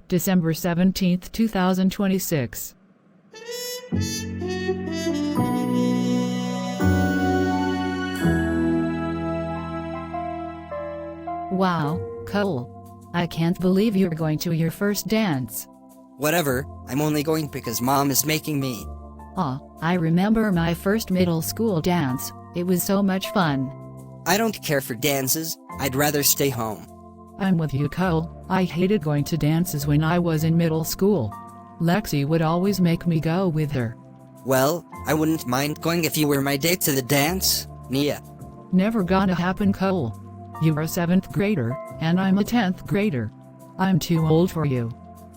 December 17, 2026. Wow, Cole. I can't believe you're going to your first dance. Whatever, I'm only going because Mom is making me. Aw, I remember my first middle school dance. It was so much fun. I don't care for dances, I'd rather stay home. I'm with you, Cole. I hated going to dances when I was in middle school. Lexi would always make me go with her. Well, I wouldn't mind going if you were my date to the dance, Nia. Never gonna happen, Cole. You are a 7th grader, and I'm a 10th grader. I'm too old for you.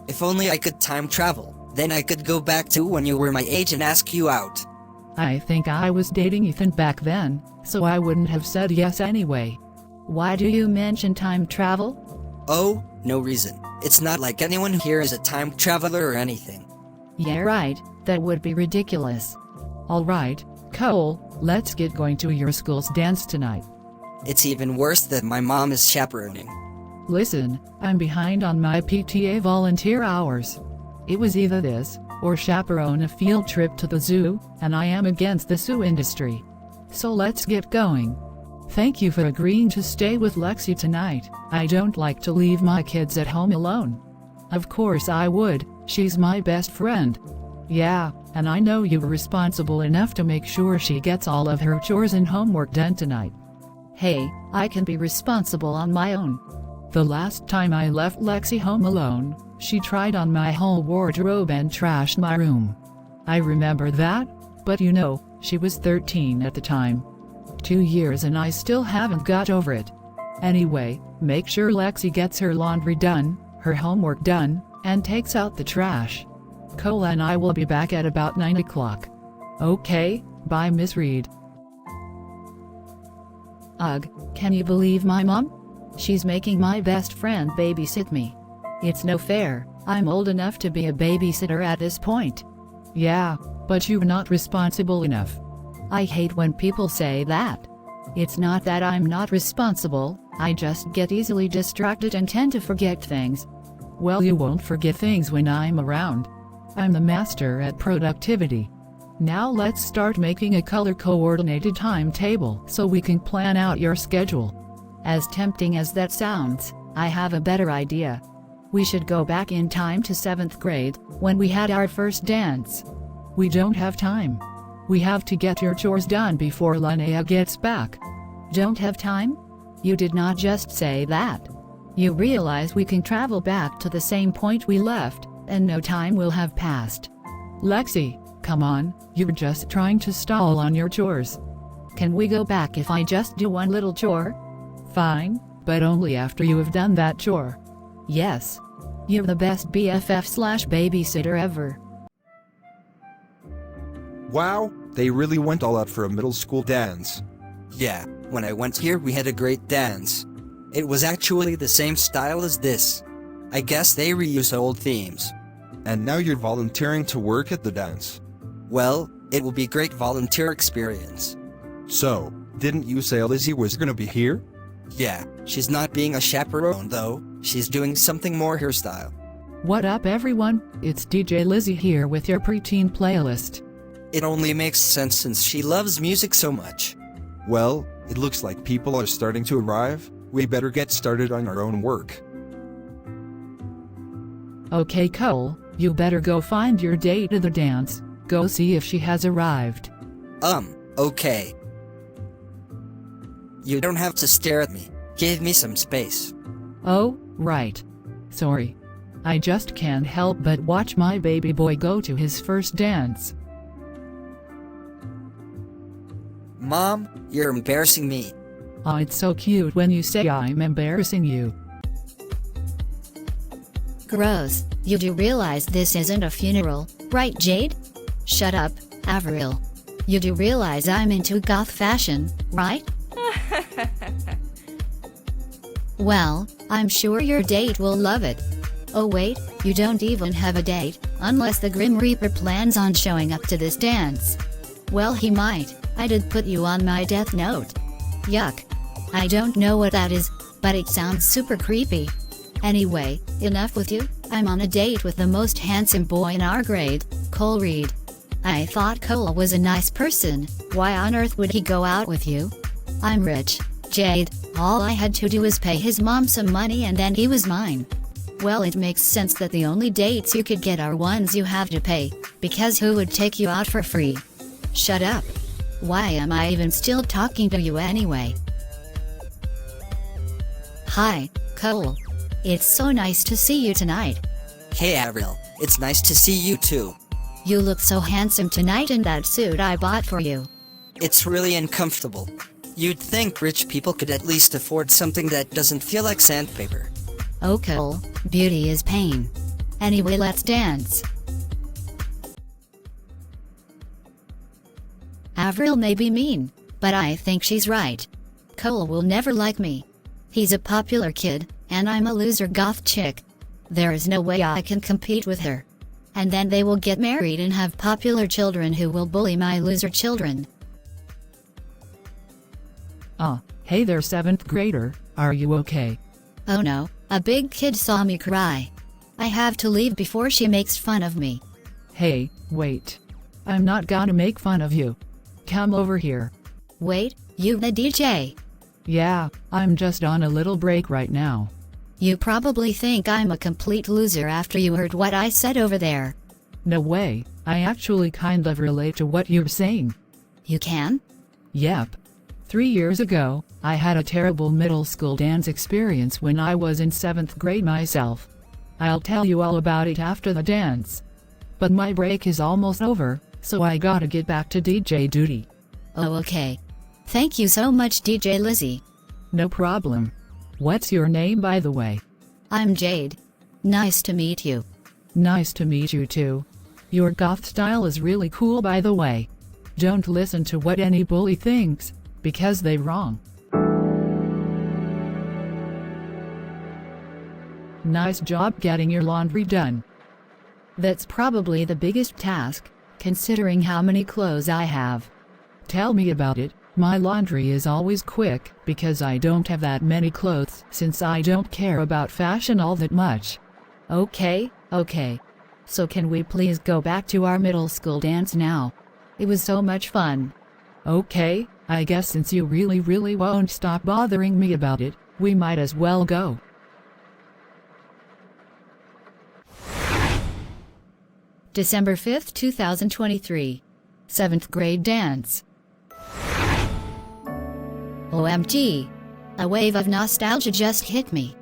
If only I could time travel, then I could go back to when you were my age and ask you out. I think I was dating Ethan back then, so I wouldn't have said yes anyway. Why do you mention time travel? Oh, no reason. It's not like anyone here is a time traveler or anything. Yeah, right, that would be ridiculous. Alright, Cole, let's get going to your school's dance tonight. It's even worse that my mom is chaperoning. Listen, I'm behind on my PTA volunteer hours. It was either this, or chaperone a field trip to the zoo, and I am against the zoo industry. So let's get going. Thank you for agreeing to stay with Lexi tonight. I don't like to leave my kids at home alone. Of course I would, she's my best friend. Yeah, and I know you're responsible enough to make sure she gets all of her chores and homework done tonight. Hey, I can be responsible on my own. The last time I left Lexi home alone, she tried on my whole wardrobe and trashed my room. I remember that, but you know, she was 13 at the time. 2 years and I still haven't got over it. Anyway, make sure Lexi gets her laundry done, her homework done, and takes out the trash. Cole and I will be back at about 9 o'clock. Okay, bye Miss Reed. Ugh, can you believe my mom? She's making my best friend babysit me. It's no fair, I'm old enough to be a babysitter at this point. Yeah, but you're not responsible enough. I hate when people say that. It's not that I'm not responsible, I just get easily distracted and tend to forget things. Well, you won't forget things when I'm around. I'm the master at productivity. Now let's start making a color-coordinated timetable so we can plan out your schedule. As tempting as that sounds, I have a better idea. We should go back in time to 7th grade, when we had our first dance. We don't have time. We have to get your chores done before Linnea gets back. Don't have time? You did not just say that. You realize we can travel back to the same point we left, and no time will have passed. Lexi, come on, you're just trying to stall on your chores. Can we go back if I just do one little chore? Fine, but only after you have done that chore. Yes. You're the best BFF/babysitter ever. Wow, they really went all out for a middle school dance. Yeah, when I went here we had a great dance. It was actually the same style as this. I guess they reuse old themes. And now you're volunteering to work at the dance. Well, it will be great volunteer experience. So, didn't you say Lizzie was gonna be here? Yeah, she's not being a chaperone though, she's doing something more her style. What up everyone, it's DJ Lizzie here with your preteen playlist. It only makes sense since she loves music so much. Well, it looks like people are starting to arrive, we better get started on our own work. Okay Cole, you better go find your date at the dance, go see if she has arrived. Okay. You don't have to stare at me, give me some space. Oh, right. Sorry. I just can't help but watch my baby boy go to his first dance. Mom, you're embarrassing me. Aw, it's so cute when you say I'm embarrassing you. Gross, you do realize this isn't a funeral, right Jade? Shut up, Avril. You do realize I'm into goth fashion, right? Well, I'm sure your date will love it. Oh wait, you don't even have a date, unless the Grim Reaper plans on showing up to this dance. Well, he might. I did put you on my death note. Yuck. I don't know what that is, but it sounds super creepy. Anyway, enough with you. I'm on a date with the most handsome boy in our grade, Cole Reed. I thought Cole was a nice person. Why on earth would he go out with you? I'm rich, Jade. All I had to do was pay his mom some money and then he was mine. Well, it makes sense that the only dates you could get are ones you have to pay, because who would take you out for free? Shut up. Why am I even still talking to you anyway? Hi, Cole. It's so nice to see you tonight. Hey Avril, it's nice to see you too. You look so handsome tonight in that suit I bought for you. It's really uncomfortable. You'd think rich people could at least afford something that doesn't feel like sandpaper. Oh Cole, beauty is pain. Anyway, let's dance. Avril may be mean, but I think she's right. Cole will never like me. He's a popular kid, and I'm a loser goth chick. There is no way I can compete with her. And then they will get married and have popular children who will bully my loser children. Hey there 7th grader, are you okay? Oh no, a big kid saw me cry. I have to leave before she makes fun of me. Hey, wait. I'm not gonna make fun of you. Come over here. Wait, you the DJ? Yeah, I'm just on a little break right now. You probably think I'm a complete loser after you heard what I said over there. No way, I actually kind of relate to what you're saying. You can? Yep. 3 years ago, I had a terrible middle school dance experience when I was in 7th grade myself. I'll tell you all about it after the dance. But my break is almost over, so I gotta get back to DJ duty. Oh okay. Thank you so much DJ Lizzie. No problem. What's your name by the way? I'm Jade. Nice to meet you. Nice to meet you too. Your goth style is really cool by the way. Don't listen to what any bully thinks, because they're wrong. Nice job getting your laundry done. That's probably the biggest task, considering how many clothes I have. Tell me about it. My laundry is always quick, because I don't have that many clothes since I don't care about fashion all that much. Okay. So can we please go back to our middle school dance now? It was so much fun. Okay, I guess since you really won't stop bothering me about it, we might as well go. December 5th, 2023. 7th grade dance. OMG. A wave of nostalgia just hit me.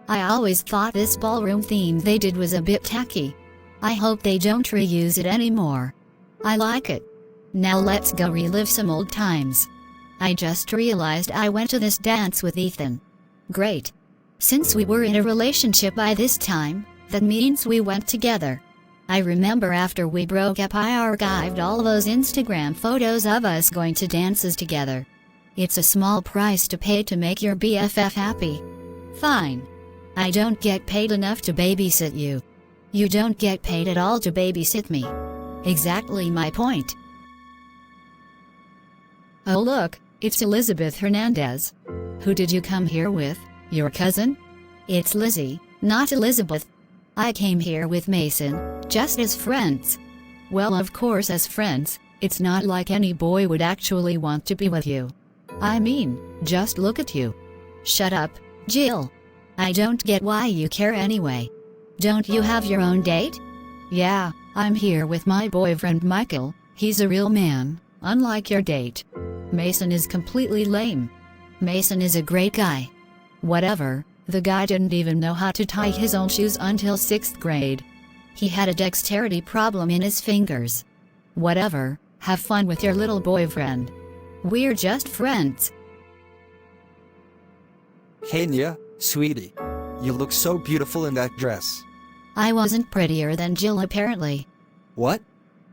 I always thought this ballroom theme they did was a bit tacky. I hope they don't reuse it anymore. I like it. Now let's go relive some old times. I just realized I went to this dance with Ethan. Great. Since we were in a relationship by this time, that means we went together. I remember after we broke up I archived all those Instagram photos of us going to dances together. It's a small price to pay to make your BFF happy. Fine. I don't get paid enough to babysit you. You don't get paid at all to babysit me. Exactly my point. Oh look, it's Elizabeth Hernandez. Who did you come here with, your cousin? It's Lizzie, not Elizabeth. I came here with Mason, just as friends. Well, of course as friends, it's not like any boy would actually want to be with you. I mean, just look at you. Shut up, Jill. I don't get why you care anyway. Don't you have your own date? Yeah, I'm here with my boyfriend Michael. He's a real man, unlike your date. Mason is completely lame. Mason is a great guy. Whatever, the guy didn't even know how to tie his own shoes until 6th grade. He had a dexterity problem in his fingers. Whatever, have fun with your little boyfriend. We're just friends. Hey Nia, sweetie. You look so beautiful in that dress. I wasn't prettier than Jill apparently. What?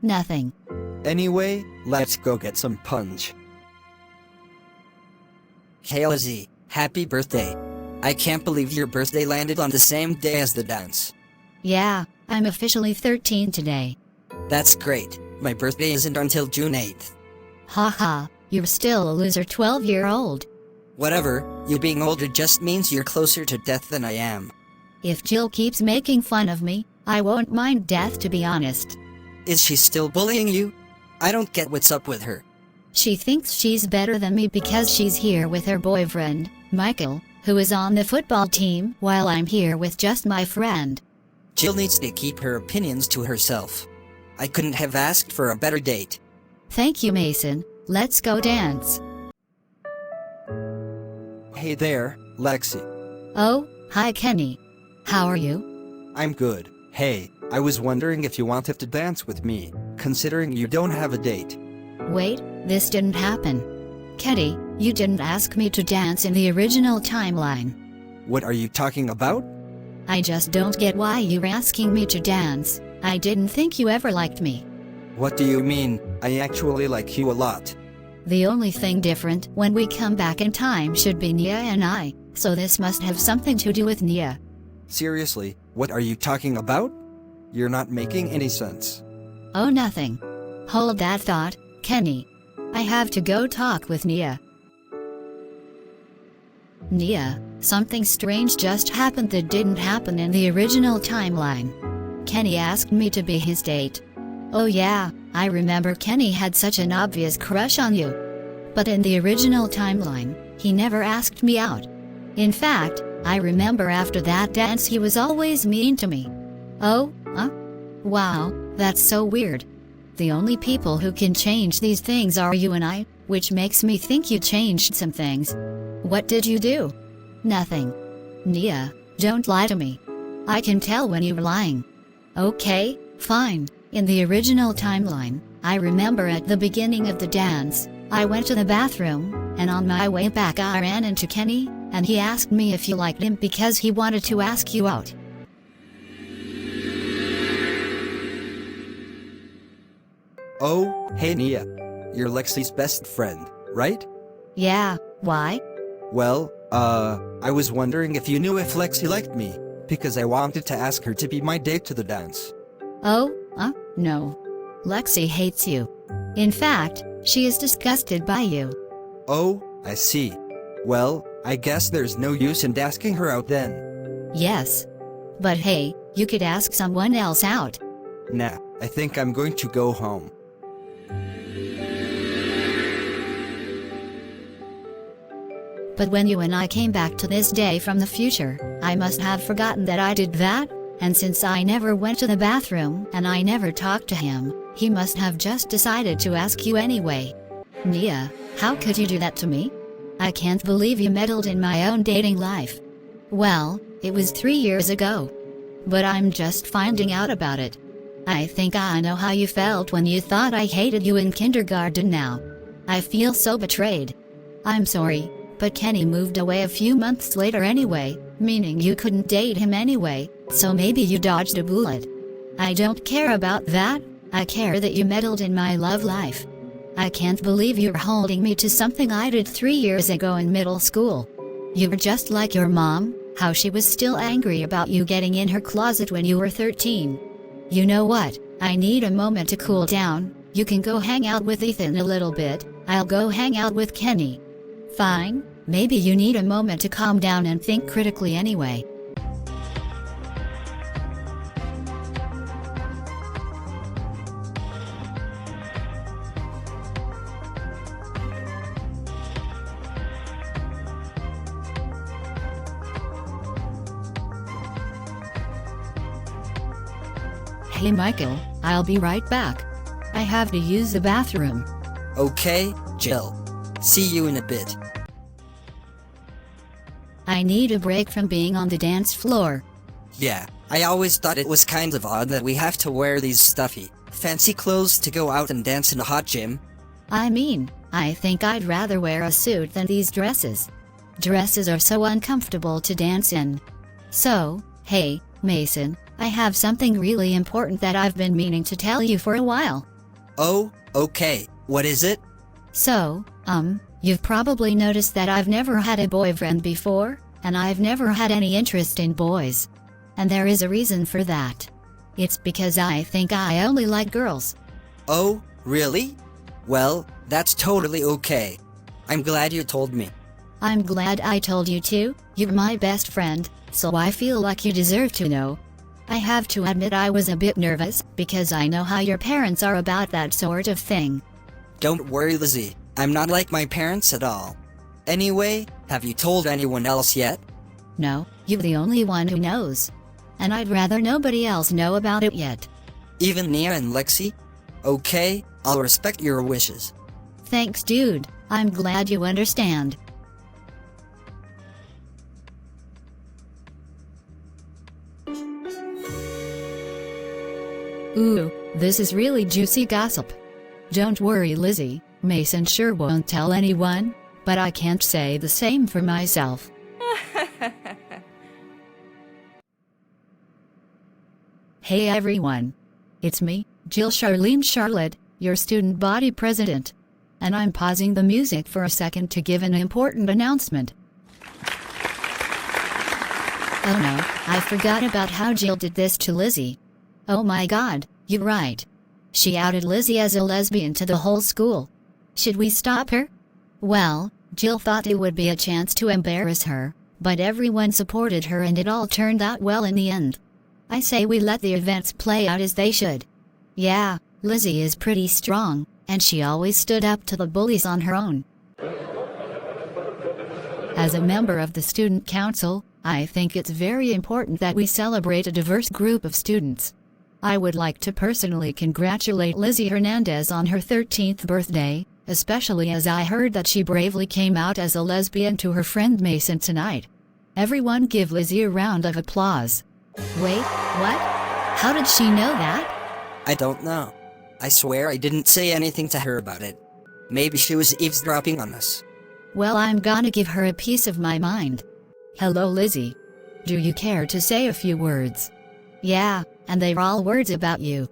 Nothing. Anyway, let's go get some punch. Hey Lizzie, happy birthday. I can't believe your birthday landed on the same day as the dance. Yeah, I'm officially 13 today. That's great. My birthday isn't until June 8th. Haha, you're still a loser 12-year-old. Whatever, you being older just means you're closer to death than I am. If Jill keeps making fun of me, I won't mind death, to be honest. Is she still bullying you? I don't get what's up with her. She thinks she's better than me because she's here with her boyfriend, Michael, who is on the football team, while I'm here with just my friend. Jill needs to keep her opinions to herself. I couldn't have asked for a better date. Thank you, Mason. Let's go dance. Hey there, Lexi. Oh, hi Kenny. How are you? I'm good. Hey, I was wondering if you wanted to dance with me, considering you don't have a date. Wait, this didn't happen. Kenny, you didn't ask me to dance in the original timeline. What are you talking about? I just don't get why you're asking me to dance. I didn't think you ever liked me. What do you mean? I actually like you a lot. The only thing different when we come back in time should be Nia and I, so this must have something to do with Nia. Seriously, what are you talking about? You're not making any sense. Oh, nothing. Hold that thought, Kenny. I have to go talk with Nia. Nia, something strange just happened that didn't happen in the original timeline. Kenny asked me to be his date. Oh yeah, I remember Kenny had such an obvious crush on you. But in the original timeline, he never asked me out. In fact, I remember after that dance he was always mean to me. Oh, wow, that's so weird. The only people who can change these things are you and I, which makes me think you changed some things. What did you do? Nothing. Nia, don't lie to me. I can tell when you're lying. Okay, fine. In the original timeline, I remember at the beginning of the dance, I went to the bathroom, and on my way back I ran into Kenny, and he asked me if you liked him because he wanted to ask you out. Oh, hey Nia. You're Lexi's best friend, right? Yeah, why? Well, I was wondering if you knew if Lexi liked me, because I wanted to ask her to be my date to the dance. Oh, no. Lexi hates you. In fact, she is disgusted by you. Oh, I see. Well, I guess there's no use in asking her out then. Yes. But hey, you could ask someone else out. Nah, I think I'm going to go home. But when you and I came back to this day from the future, I must have forgotten that I did that, and since I never went to the bathroom and I never talked to him, he must have just decided to ask you anyway. Nia, how could you do that to me? I can't believe you meddled in my own dating life. Well, it was 3 years ago. But I'm just finding out about it. I think I know how you felt when you thought I hated you in kindergarten now. I feel so betrayed. I'm sorry, but Kenny moved away a few months later anyway, meaning you couldn't date him anyway, so maybe you dodged a bullet. I don't care about that, I care that you meddled in my love life. I can't believe you're holding me to something I did 3 years ago in middle school. You're just like your mom, how she was still angry about you getting in her closet when you were 13. You know what, I need a moment to cool down. You can go hang out with Ethan a little bit, I'll go hang out with Kenny. Fine, maybe you need a moment to calm down and think critically anyway. Hey Michael, I'll be right back. I have to use the bathroom. Okay, Jill. See you in a bit. I need a break from being on the dance floor. Yeah, I always thought it was kind of odd that we have to wear these stuffy, fancy clothes to go out and dance in a hot gym. I mean, I think I'd rather wear a suit than these dresses. Dresses are so uncomfortable to dance in. So, hey, Mason, I have something really important that I've been meaning to tell you for a while. Oh, okay, what is it? So, you've probably noticed that I've never had a boyfriend before, and I've never had any interest in boys. And there is a reason for that. It's because I think I only like girls. Oh, really? Well, that's totally okay. I'm glad you told me. I'm glad I told you too, you're my best friend, so I feel like you deserve to know. I have to admit I was a bit nervous, because I know how your parents are about that sort of thing. Don't worry, Lizzie. I'm not like my parents at all. Anyway, have you told anyone else yet? No, you're the only one who knows. And I'd rather nobody else know about it yet. Even Nia and Lexi? Okay, I'll respect your wishes. Thanks, dude. I'm glad you understand. Ooh, this is really juicy gossip. Don't worry, Lizzie, Mason sure won't tell anyone, but I can't say the same for myself. Hey everyone. It's me, Jill Charlene Charlotte, your student body president. And I'm pausing the music for a second to give an important announcement. Oh no, I forgot about how Jill did this to Lizzie. Oh my god, you're right. She outed Lizzie as a lesbian to the whole school. Should we stop her? Well, Jill thought it would be a chance to embarrass her, but everyone supported her and it all turned out well in the end. I say we let the events play out as they should. Yeah, Lizzie is pretty strong, and she always stood up to the bullies on her own. As a member of the student council, I think it's very important that we celebrate a diverse group of students. I would like to personally congratulate Lizzie Hernandez on her 13th birthday, especially as I heard that she bravely came out as a lesbian to her friend Mason tonight. Everyone give Lizzie a round of applause. Wait, what? How did she know that? I don't know. I swear I didn't say anything to her about it. Maybe she was eavesdropping on us. Well, I'm gonna give her a piece of my mind. Hello, Lizzie. Do you care to say a few words? Yeah, and they're all words about you.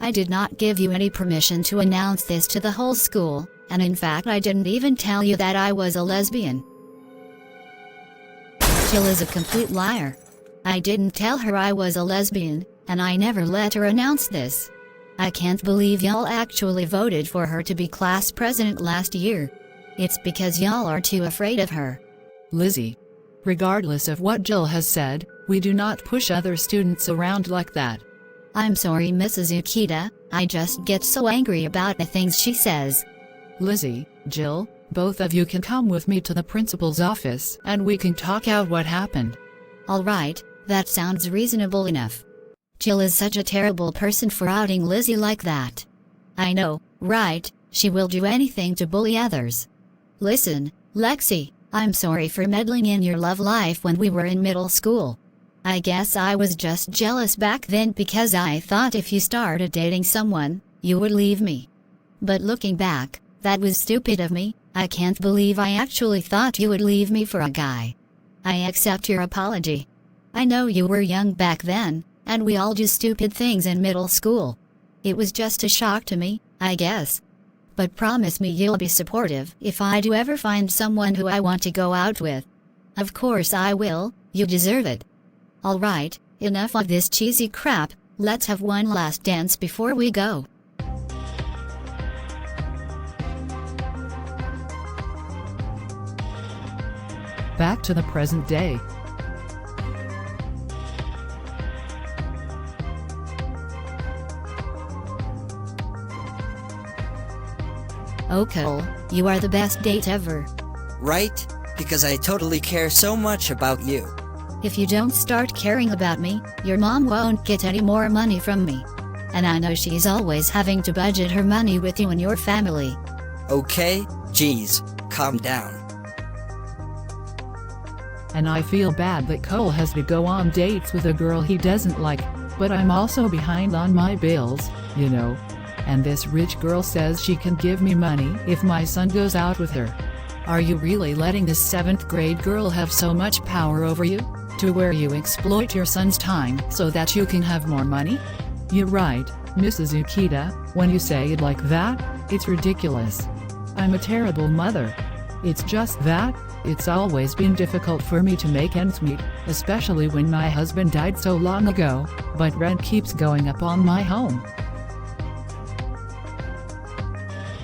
I did not give you any permission to announce this to the whole school, and in fact I didn't even tell you that I was a lesbian. Jill is a complete liar. I didn't tell her I was a lesbian, and I never let her announce this. I can't believe y'all actually voted for her to be class president last year. It's because y'all are too afraid of her. Lizzie. Regardless of what Jill has said, we do not push other students around like that. I'm sorry, Mrs. Ukita, I just get so angry about the things she says. Lizzie, Jill, both of you can come with me to the principal's office and we can talk out what happened. Alright, that sounds reasonable enough. Jill is such a terrible person for outing Lizzie like that. I know, right? She will do anything to bully others. Listen, Lexi, I'm sorry for meddling in your love life when we were in middle school. I guess I was just jealous back then because I thought if you started dating someone, you would leave me. But looking back, that was stupid of me. I can't believe I actually thought you would leave me for a guy. I accept your apology. I know you were young back then, and we all do stupid things in middle school. It was just a shock to me, I guess. But promise me you'll be supportive if I do ever find someone who I want to go out with. Of course I will, you deserve it. Alright, enough of this cheesy crap, let's have one last dance before we go. Back to the present day. Oh Cole, you are the best date ever. Right? Because I totally care so much about you. If you don't start caring about me, your mom won't get any more money from me. And I know she's always having to budget her money with you and your family. Okay, geez, calm down. And I feel bad that Cole has to go on dates with a girl he doesn't like, but I'm also behind on my bills, you know. And this rich girl says she can give me money if my son goes out with her. Are you really letting this 7th grade girl have so much power over you, to where you exploit your son's time so that you can have more money? You're right, Mrs. Ukita, when you say it like that, it's ridiculous. I'm a terrible mother. It's just that, it's always been difficult for me to make ends meet, especially when my husband died so long ago, but rent keeps going up on my home.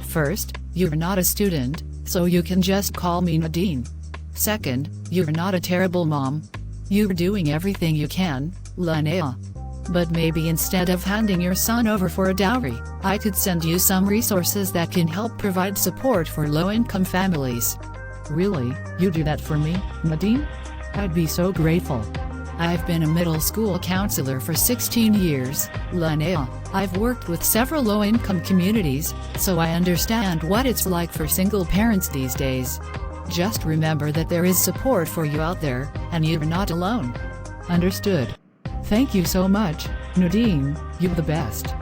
First, you're not a student, so you can just call me Nadine. Second, you're not a terrible mom. You're doing everything you can, Linnea. But maybe instead of handing your son over for a dowry, I could send you some resources that can help provide support for low-income families. Really, you do that for me, Nadine? I'd be so grateful. I've been a middle school counselor for 16 years, Linnea. I've worked with several low-income communities, so I understand what it's like for single parents these days. Just remember that there is support for you out there, and you're not alone. Understood. Thank you so much, Nadine, you're the best.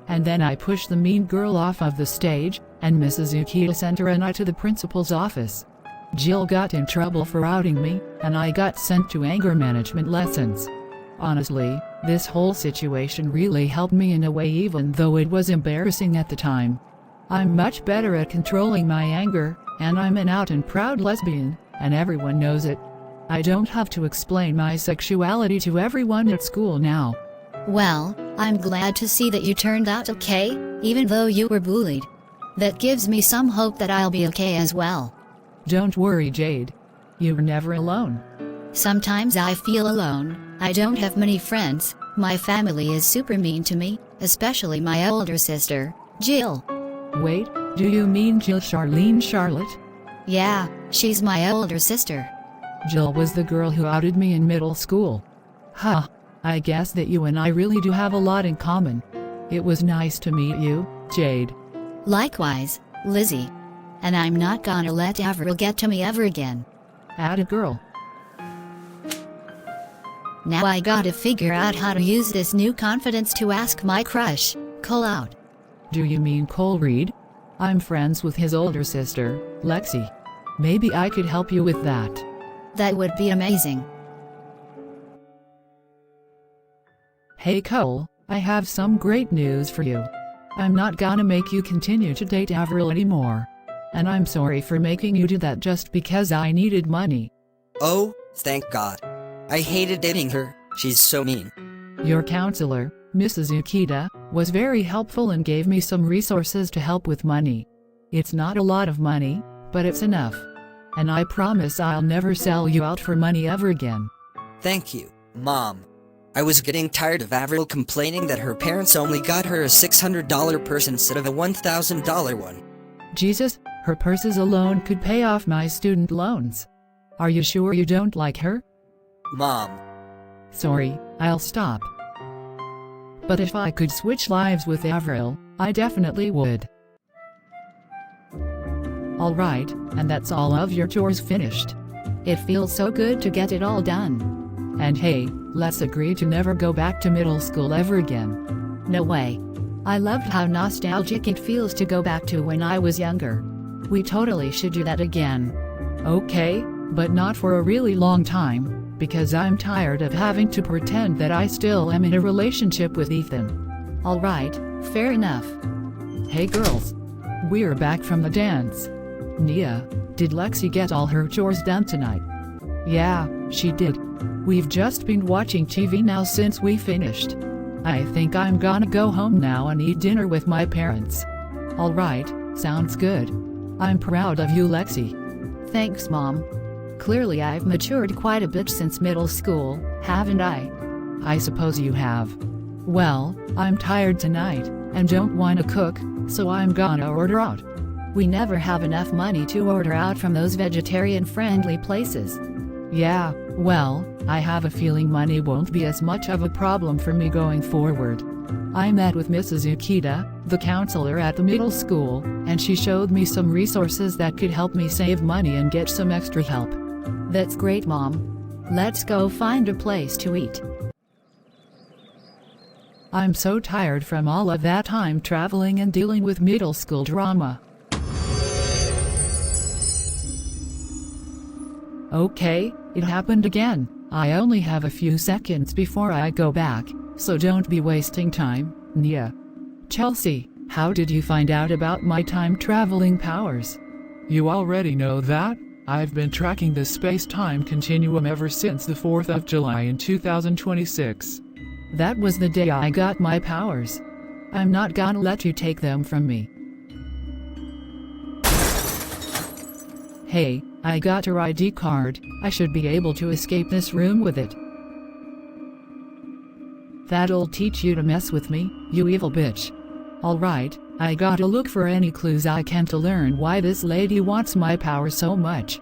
And then I pushed the mean girl off of the stage, and Mrs. Ukita sent her and I to the principal's office. Jill got in trouble for outing me, and I got sent to anger management lessons. Honestly, this whole situation really helped me in a way, even though it was embarrassing at the time. I'm much better at controlling my anger, and I'm an out and proud lesbian, and everyone knows it. I don't have to explain my sexuality to everyone at school now. Well, I'm glad to see that you turned out okay, even though you were bullied. That gives me some hope that I'll be okay as well. Don't worry, Jade. You're never alone. Sometimes I feel alone. I don't have many friends. My family is super mean to me, especially my older sister, Jill. Wait, do you mean Jill Charlene Charlotte? Yeah, she's my older sister. Jill was the girl who outed me in middle school. Huh, I guess that you and I really do have a lot in common. It was nice to meet you, Jade. Likewise, Lizzie. And I'm not gonna let Avril get to me ever again. Atta girl. Now I gotta figure out how to use this new confidence to ask my crush, Cole, out. Do you mean Cole Reed? I'm friends with his older sister, Lexi. Maybe I could help you with that. That would be amazing. Hey Cole, I have some great news for you. I'm not gonna make you continue to date Avril anymore. And I'm sorry for making you do that just because I needed money. Oh, thank God. I hated dating her, she's so mean. Your counselor, Mrs. Ukita, was very helpful and gave me some resources to help with money. It's not a lot of money, but it's enough. And I promise I'll never sell you out for money ever again. Thank you, Mom. I was getting tired of Avril complaining that her parents only got her a $600 purse instead of a $1,000 one. Jesus, her purses alone could pay off my student loans. Are you sure you don't like her? Mom. Sorry, I'll stop. But if I could switch lives with Avril, I definitely would. Alright, and that's all of your chores finished. It feels so good to get it all done. And hey, let's agree to never go back to middle school ever again. No way. I loved how nostalgic it feels to go back to when I was younger. We totally should do that again. Okay, but not for a really long time, because I'm tired of having to pretend that I still am in a relationship with Ethan. Alright, fair enough. Hey girls. We're back from the dance. Nia, did Lexi get all her chores done tonight? Yeah, she did. We've just been watching TV now since we finished. I think I'm gonna go home now and eat dinner with my parents. Alright, sounds good. I'm proud of you, Lexi. Thanks, Mom. Clearly I've matured quite a bit since middle school, haven't I? I suppose you have. Well, I'm tired tonight, and don't wanna cook, so I'm gonna order out. We never have enough money to order out from those vegetarian-friendly places. Yeah, well, I have a feeling money won't be as much of a problem for me going forward. I met with Mrs. Ukita, the counselor at the middle school, and she showed me some resources that could help me save money and get some extra help. That's great, Mom. Let's go find a place to eat. I'm so tired from all of that time traveling and dealing with middle school drama. Okay, it happened again. I only have a few seconds before I go back, so don't be wasting time, Nia. Chelsea, how did you find out about my time-traveling powers? You already know that. I've been tracking the space-time continuum ever since the 4th of July in 2026. That was the day I got my powers. I'm not gonna let you take them from me. Hey, I got your ID card. I should be able to escape this room with it. That'll teach you to mess with me, you evil bitch. Alright, I gotta look for any clues I can to learn why this lady wants my power so much.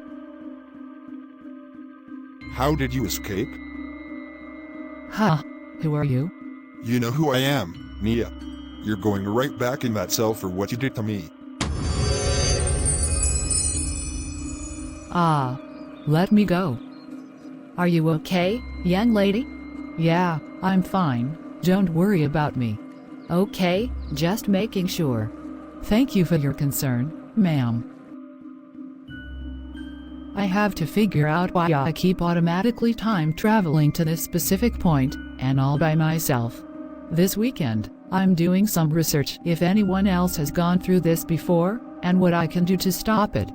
How did you escape? Huh? Who are you? You know who I am, Nia. You're going right back in that cell for what you did to me. Ah. Let me go. Are you okay, young lady? Yeah, I'm fine. Don't worry about me. Okay, just making sure. Thank you for your concern, ma'am. I have to figure out why I keep automatically time traveling to this specific point, and all by myself. This weekend, I'm doing some research if anyone else has gone through this before, and what I can do to stop it.